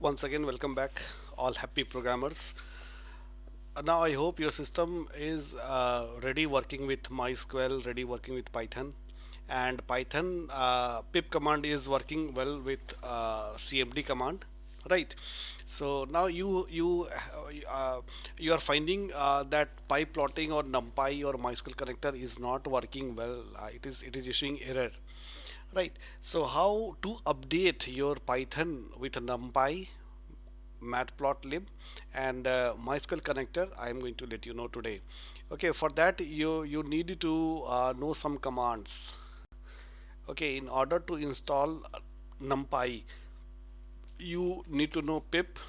Once again, welcome back, all happy programmers. Now, I hope your system is ready working with MySQL, ready working with Python, and Python pip command is working well with CMD command, right? So now you are finding that PyPlotting or NumPy or MySQL connector is not working well. It is issuing error. Right. So how to update your Python with NumPy, Matplotlib, and MySQL connector? I am going to let you know today. Okay, for that you need to know some commands. Okay, in order to install NumPy, you need to know pip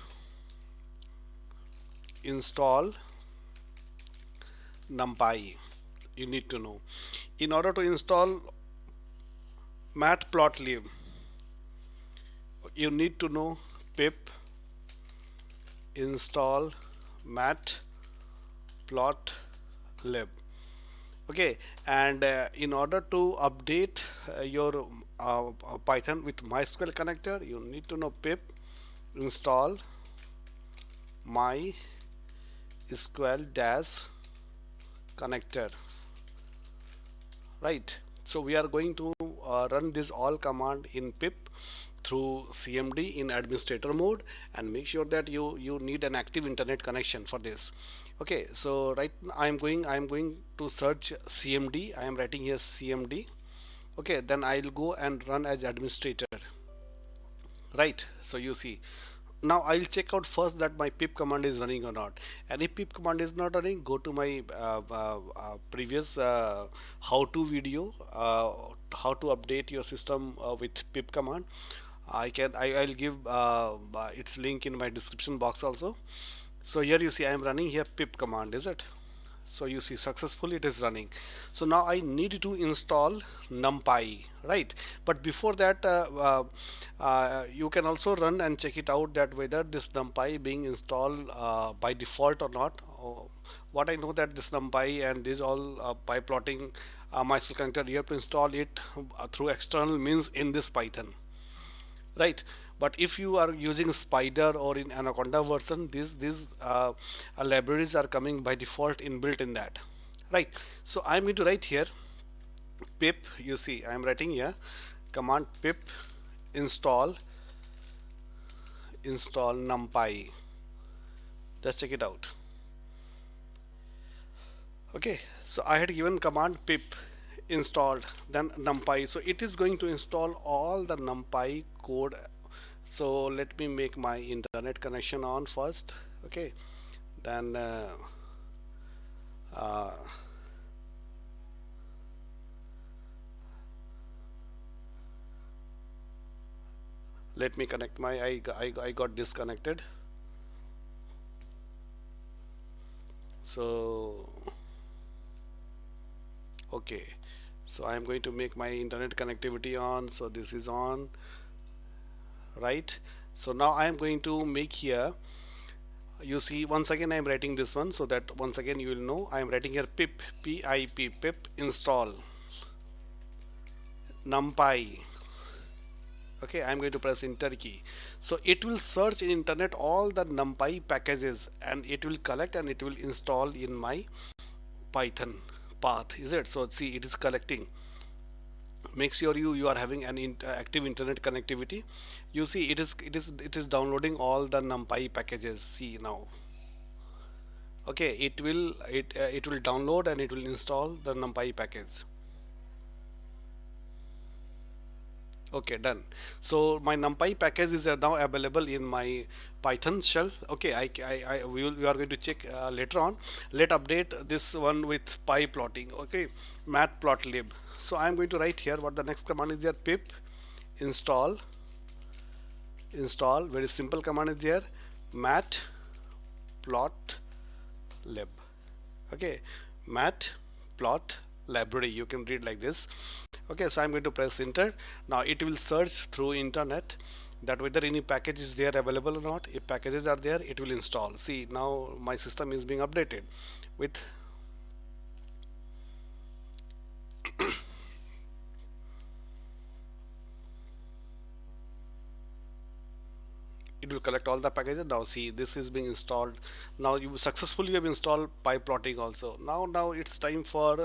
install NumPy. You need to know. In order to install Matplotlib, you need to know pip install matplotlib. Okay, and in order to update your Python with MySQL connector, you need to know pip install MySQL dash connector. Right. So we are going to run this all command in pip through CMD in administrator mode, and make sure that you need an active internet connection for this. Okay, so right now I'm going to search CMD. I am writing here CMD. Okay, then I'll go and run as administrator. Right, so you see, now I'll check out first that my pip command is running or not. And if pip command is not running, go to my previous how-to video, how to update your system with pip command. I'll give its link in my description box also. So here you see I am running here pip command, is it? So you see successfully it is running. So now I need to install NumPy, right? But before that, you can also run and check it out that whether this NumPy being installed by default or not. What I know that this NumPy and this all PyPlotting MySQL connector, you have to install it through external means in this Python, right? But if you are using Spider or in Anaconda version, these libraries are coming by default inbuilt in that, right? So I'm going to write here pip. You see I'm writing here command pip install NumPy. Just check it out. Okay, so I had given command pip installed, then NumPy, so it is going to install all the NumPy code. So let me make my internet connection on first. Okay, then uh, let me connect my I got disconnected. So okay, so I am going to make my internet connectivity on. So this is on, right? So now I am going to make here, you see once again I am writing this one, so that once again you will know I am writing here pip pip install NumPy. Okay, I'm going to press enter key. So it will search in internet all the NumPy packages, and it will collect and it will install in my Python path, is it? So see, it is collecting. Make sure you are having an active internet connectivity. You see it is downloading all the NumPy packages. See now. Okay, it will download and it will install the NumPy package. Okay, done. So my NumPy package is now available in my Python shell. Okay, we are going to check later on. Let update this one with PyPlotting. Okay, matplotlib. So I'm going to write here what the next command is there. Pip install. Very simple command is there. Matplotlib. Okay, matplot library. You can read like this. Okay, so I'm going to press enter. Now it will search through internet that whether any package is there available or not. If packages are there, it will install. See, now my system is being updated with it it will collect all the packages. Now see, this is being installed. Now you successfully have installed PyPlotting also. Now it's time for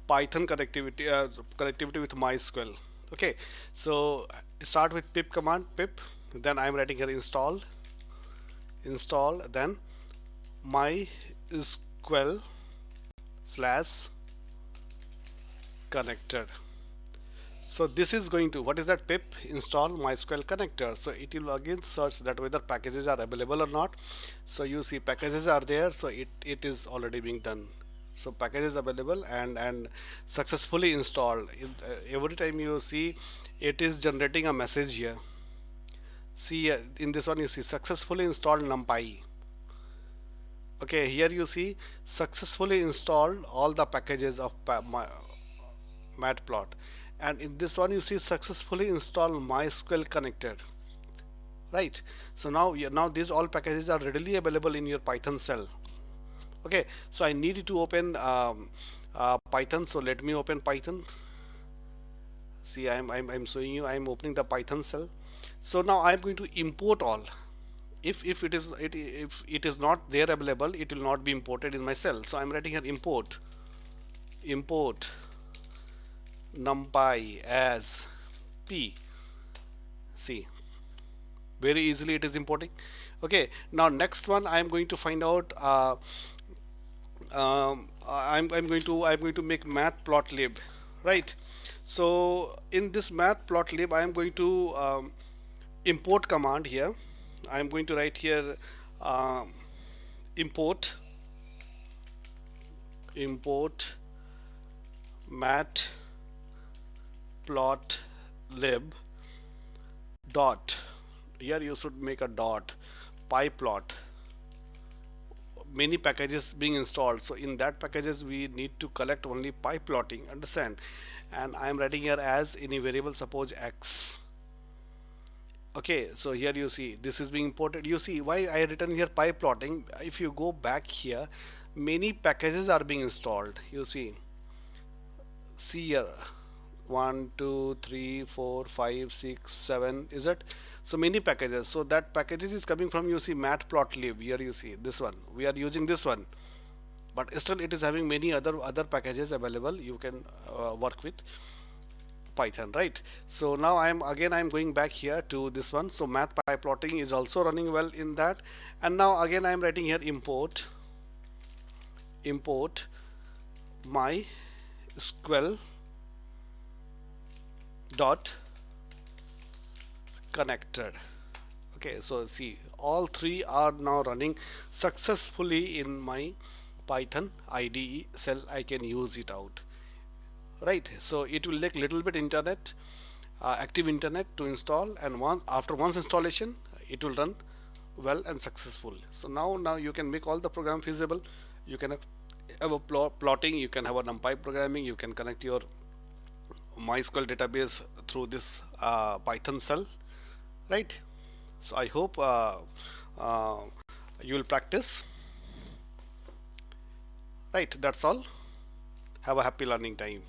Python connectivity with MySQL. Okay, so start with pip command, pip, then I'm writing here install, then MySQL slash connector. So this is going to, what is that, pip install MySQL connector. So it will again search that whether packages are available or not. So you see packages are there, so it is already being done. So packages available and successfully installed. Every time you see, it is generating a message here. See, in this one you see successfully installed NumPy. Okay, here you see successfully installed all the packages of Matplot, and in this one you see successfully install MySQL connector, right? So now these all packages are readily available in your Python shell. Okay, so I need to open Python, so let me open Python. See, I'm showing you, I'm opening the Python shell. So now I'm going to import all. If it is not there available, it will not be imported in my shell. So I'm writing here import NumPy as p. See, very easily it is importing. Okay, now next one I am going to find out. I'm going to make matplotlib, right? So in this matplotlib I am going to import command here. I am going to write here import matplotlib dot, here you should make a dot, pyplot, many packages being installed. So in that packages we need to collect only pyplotting, understand? And I am writing here as any variable, suppose x. Okay, so here you see this is being imported. You see why I written here pyplotting. If you go back here, many packages are being installed. You see here 1 2 3 4 5 6 7, is it? So many packages. So that packages is coming from, you see, matplotlib. Here you see this one, we are using this one, but still it is having many other packages available. You can work with Python, right? So now I'm going back here to this one. So math pyplotting is also running well in that, and now again I'm writing here import MySQL dot connected. Okay, so see all three are now running successfully in my Python IDE shell. I can use it out, right? So it will take little bit internet, active internet to install, and after once installation it will run well and successful. So now you can make all the program feasible. You can have a plotting, you can have a NumPy programming, you can connect your MySQL database through this Python shell, right? So I hope you will practice, right? That's all. Have a happy learning time.